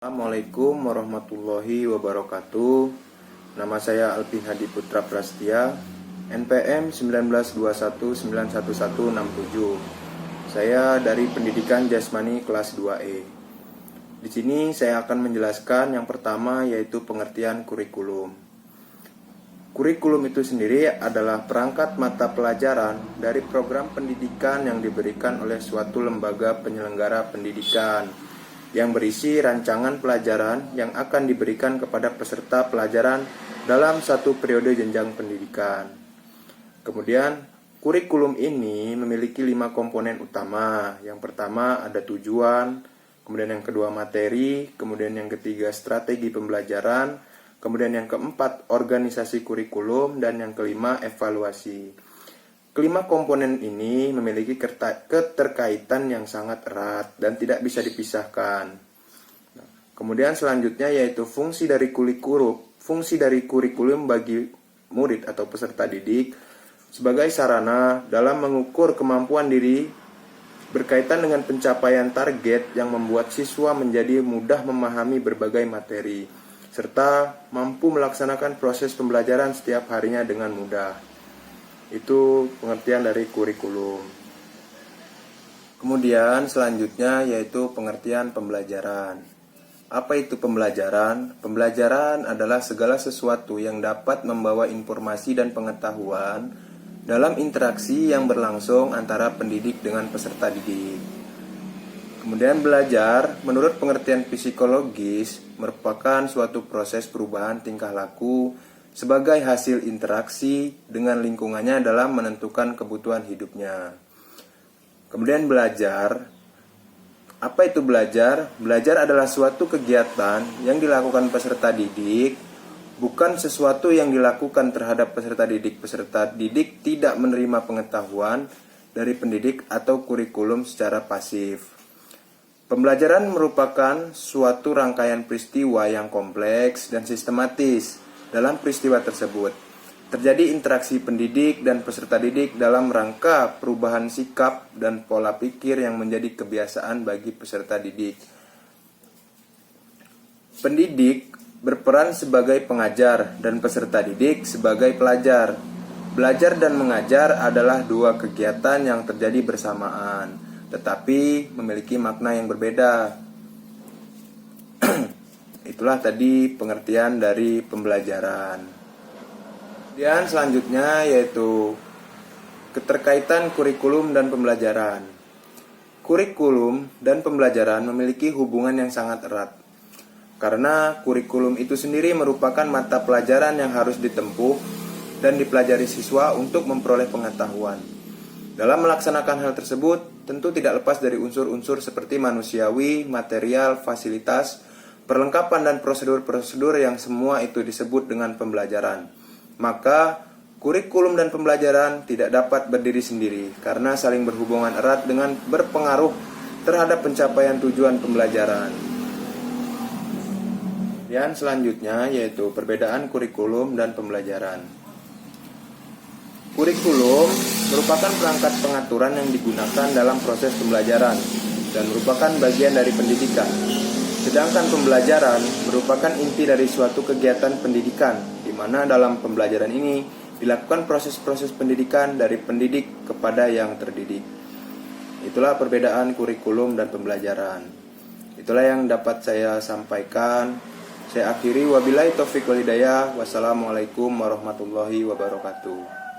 Assalamualaikum warahmatullahi wabarakatuh. Nama saya Alvin Hadi Putra Prastia, NPM 1921911167. Saya dari Pendidikan Jasmani kelas 2E. Di sini saya akan menjelaskan yang pertama, yaitu pengertian kurikulum. Kurikulum itu sendiri adalah perangkat mata pelajaran dari program pendidikan yang diberikan oleh suatu lembaga penyelenggara pendidikan yang berisi rancangan pelajaran yang akan diberikan kepada peserta pelajaran dalam satu periode jenjang pendidikan. Kemudian, kurikulum ini memiliki 5 komponen utama. Yang pertama ada tujuan, kemudian yang kedua materi, kemudian yang ketiga strategi pembelajaran, kemudian yang keempat organisasi kurikulum, dan yang kelima evaluasi. Kelima komponen ini memiliki keterkaitan yang sangat erat dan tidak bisa dipisahkan. Kemudian selanjutnya yaitu fungsi dari kurikulum bagi murid atau peserta didik sebagai sarana dalam mengukur kemampuan diri berkaitan dengan pencapaian target yang membuat siswa menjadi mudah memahami berbagai materi serta mampu melaksanakan proses pembelajaran setiap harinya dengan mudah. Itu pengertian dari kurikulum. Kemudian selanjutnya yaitu pengertian pembelajaran. Apa itu pembelajaran? Pembelajaran adalah segala sesuatu yang dapat membawa informasi dan pengetahuan dalam interaksi yang berlangsung antara pendidik dengan peserta didik. Kemudian belajar, menurut pengertian psikologis, merupakan suatu proses perubahan tingkah laku sebagai hasil interaksi dengan lingkungannya dalam menentukan kebutuhan hidupnya. Kemudian belajar. Apa itu belajar? Belajar adalah suatu kegiatan yang dilakukan peserta didik, bukan sesuatu yang dilakukan terhadap peserta didik. Peserta didik tidak menerima pengetahuan dari pendidik atau kurikulum secara pasif. Pembelajaran merupakan suatu rangkaian peristiwa yang kompleks dan sistematis. Dalam peristiwa tersebut, terjadi interaksi pendidik dan peserta didik dalam rangka perubahan sikap dan pola pikir yang menjadi kebiasaan bagi peserta didik. Pendidik berperan sebagai pengajar dan peserta didik sebagai pelajar. Belajar dan mengajar adalah dua kegiatan yang terjadi bersamaan, tetapi memiliki makna yang berbeda. Itulah tadi pengertian dari pembelajaran. Kemudian selanjutnya yaitu keterkaitan kurikulum dan pembelajaran. Kurikulum dan pembelajaran memiliki hubungan yang sangat erat. Karena kurikulum itu sendiri merupakan mata pelajaran yang harus ditempuh dan dipelajari siswa untuk memperoleh pengetahuan. Dalam melaksanakan hal tersebut, tentu tidak lepas dari unsur-unsur seperti manusiawi, material, fasilitas, perlengkapan dan prosedur-prosedur yang semua itu disebut dengan pembelajaran. Maka, kurikulum dan pembelajaran tidak dapat berdiri sendiri karena saling berhubungan erat dengan berpengaruh terhadap pencapaian tujuan pembelajaran. Dan selanjutnya yaitu perbedaan kurikulum dan pembelajaran. Kurikulum merupakan perangkat pengaturan yang digunakan dalam proses pembelajaran dan merupakan bagian dari pendidikan. Sedangkan pembelajaran merupakan inti dari suatu kegiatan pendidikan, di mana dalam pembelajaran ini dilakukan proses-proses pendidikan dari pendidik kepada yang terdidik. Itulah perbedaan kurikulum dan pembelajaran. Itulah yang dapat saya sampaikan. Saya akhiri, wabillahi taufiq wal hidayah. Wassalamualaikum warahmatullahi wabarakatuh.